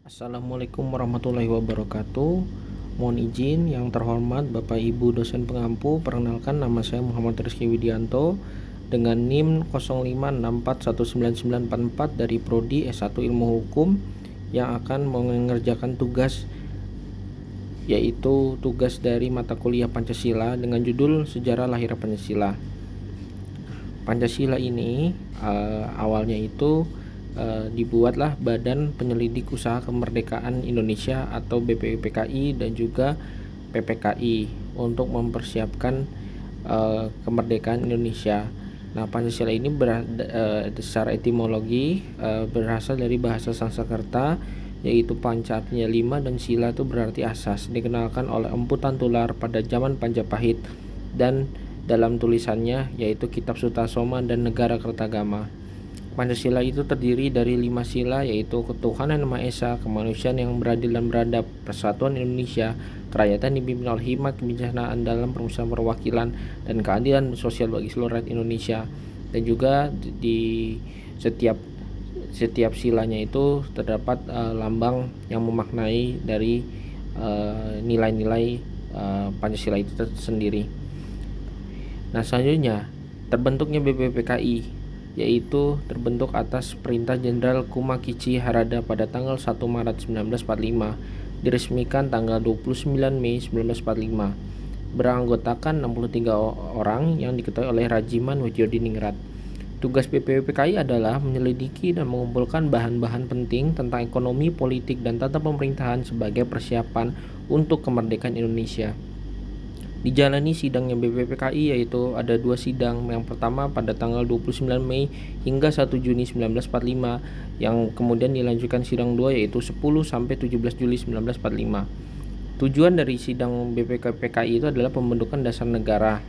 Assalamualaikum warahmatullahi wabarakatuh. Mohon izin yang terhormat Bapak Ibu dosen pengampu, perkenalkan nama saya Muhammad Rizky Widianto dengan NIM 0564199944 dari Prodi S1 Ilmu Hukum yang akan mengerjakan tugas, yaitu tugas dari mata kuliah Pancasila dengan judul Sejarah Lahir Pancasila. Pancasila ini awalnya itu dibuatlah Badan Penyelidik Usaha Kemerdekaan Indonesia atau BPUPKI dan juga PPKI untuk mempersiapkan kemerdekaan Indonesia. Nah, Pancasila ini secara etimologi berasal dari bahasa Sanskerta, yaitu Panca artinya 5 dan Sila itu berarti asas. Dikenalkan oleh Empu Tantular pada zaman Majapahit dan dalam tulisannya yaitu Kitab Sutasoma dan Negara Kertagama. Pancasila itu terdiri dari 5 sila, yaitu ketuhanan yang Maha Esa, kemanusiaan yang beradil dan beradab, persatuan Indonesia, kerakyatan dipimpin oleh hikmat kebijaksanaan dalam permusyawaratan perwakilan, dan keadilan sosial bagi seluruh rakyat Indonesia. Dan juga di setiap silanya itu terdapat lambang yang memaknai dari nilai-nilai Pancasila itu sendiri. Nah, selanjutnya terbentuknya BPUPKI, yaitu terbentuk atas perintah Jenderal Kumakichi Harada pada tanggal 1 Maret 1945, diresmikan tanggal 29 Mei 1945. Beranggotakan 63 orang yang diketuai oleh Rajiman Widjodiningrat. Tugas BPUPKI adalah menyelidiki dan mengumpulkan bahan-bahan penting tentang ekonomi, politik, dan tata pemerintahan sebagai persiapan untuk kemerdekaan Indonesia. Dijalani sidangnya BPUPKI, yaitu ada 2 sidang. Yang pertama pada tanggal 29 Mei hingga 1 Juni 1945, yang kemudian dilanjutkan sidang 2 yaitu 10 sampai 17 Juli 1945. Tujuan dari sidang BPUPKI itu adalah pembentukan dasar negara.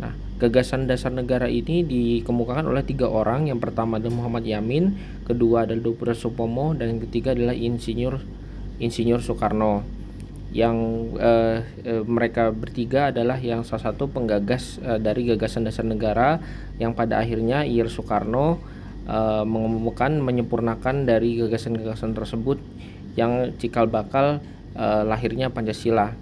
Nah, gagasan dasar negara ini dikemukakan oleh 3 orang. Yang pertama adalah Muhammad Yamin, kedua adalah Dr. Supomo, dan yang ketiga adalah Insinyur Soekarno. Yang mereka bertiga adalah yang salah satu penggagas dari gagasan dasar negara, yang pada akhirnya Ir Soekarno menyempurnakan dari gagasan-gagasan tersebut yang cikal bakal lahirnya Pancasila.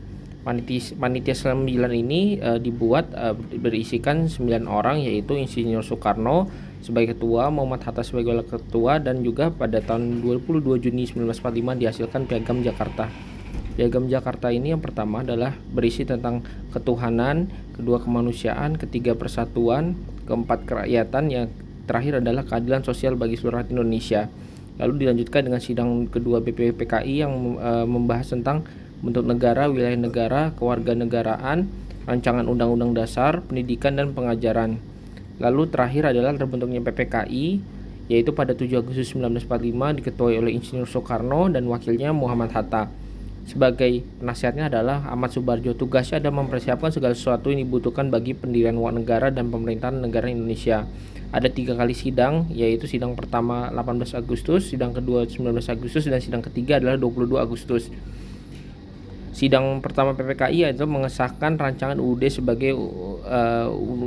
Panitia 9 ini dibuat berisikan 9 orang, yaitu Insinyur Soekarno sebagai ketua, Muhammad Hatta sebagai wakil ketua, dan juga pada tahun 22 Juni 1945 dihasilkan Piagam Jakarta. Piagam Jakarta ini yang pertama adalah berisi tentang ketuhanan, kedua kemanusiaan, ketiga persatuan, keempat kerakyatan, yang terakhir adalah keadilan sosial bagi seluruh rakyat Indonesia. Lalu dilanjutkan dengan sidang kedua BPUPKI yang membahas tentang bentuk negara, wilayah negara, kewarganegaraan, rancangan undang-undang dasar, pendidikan dan pengajaran. Lalu terakhir adalah terbentuknya PPKI, yaitu pada 7 Agustus 1945 diketuai oleh Insinyur Soekarno dan wakilnya Muhammad Hatta. Sebagai penasihatnya adalah Ahmad Subarjo. Tugasnya adalah mempersiapkan segala sesuatu yang dibutuhkan bagi pendirian negara dan pemerintahan negara Indonesia. Ada 3 kali sidang, yaitu sidang pertama 18 Agustus, sidang kedua 19 Agustus, dan sidang ketiga adalah 22 Agustus. Sidang pertama PPKI yaitu mengesahkan rancangan UUD sebagai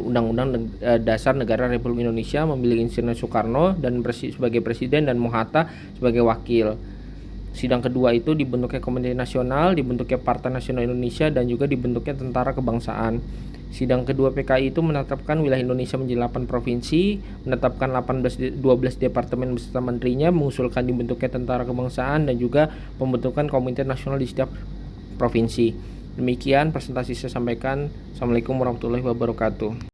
Undang-Undang Dasar Negara Republik Indonesia, memilih Insinyur Soekarno dan sebagai presiden dan Muhatta sebagai wakil. Sidang kedua itu dibentuknya Komite Nasional, dibentuknya Partai Nasional Indonesia, dan juga dibentuknya Tentara Kebangsaan. Sidang kedua PKI itu menetapkan wilayah Indonesia menjadi 8 provinsi, menetapkan 12 departemen beserta menterinya, mengusulkan dibentuknya Tentara Kebangsaan, dan juga pembentukan Komite Nasional di setiap provinsi. Demikian presentasi saya sampaikan. Assalamualaikum warahmatullahi wabarakatuh.